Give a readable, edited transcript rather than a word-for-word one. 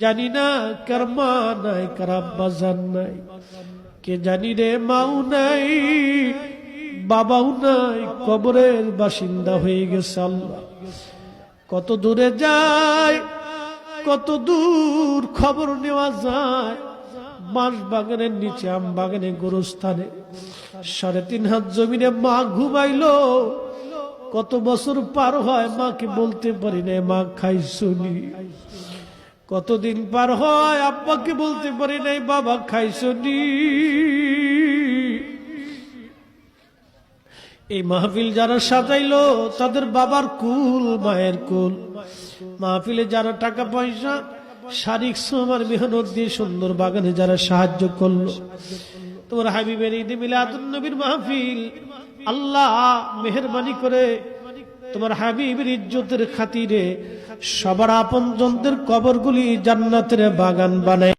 জানি না কার মা নাই, কার আব্বা জান নাই, কে জানি রে মাও নাই, বাবাও নাই, কবরের বাসিন্দা হয়ে গেছে। আল্লাহ কত দূরে যায়, কত দূর খবর নেওয়া যায়। বাঁশ বাগানের নিচে, আম বাগানে, গোরস্থানে 3.5 হাত জমিনে মা ঘুমাইলো। কত বছর পার হয়, মাকে বলতে পারি না মা খাইছনি। কতদিন পার হয়, আব্বাকে বলতে পারি নাই বাবা খাইছনি। এই মাহফিল যারা সাজাইলো তাদের বাবার কুল, মায়ের কুল। মাহফিলে যারা টাকা পয়সা, শারীরিক শ্রম আর মেহনত দিয়ে সুন্দর বাগানে যারা সাহায্য করলো, তোমার হাবিবের ঈদে মিলাদুন নবীর মাহফিল, আল্লাহ মেহেরবানি করে তোমার হাবিবের ইজ্জতের খাতিরে সবার আপনজনদের কবরগুলি জান্নাতের বাগান বানায়।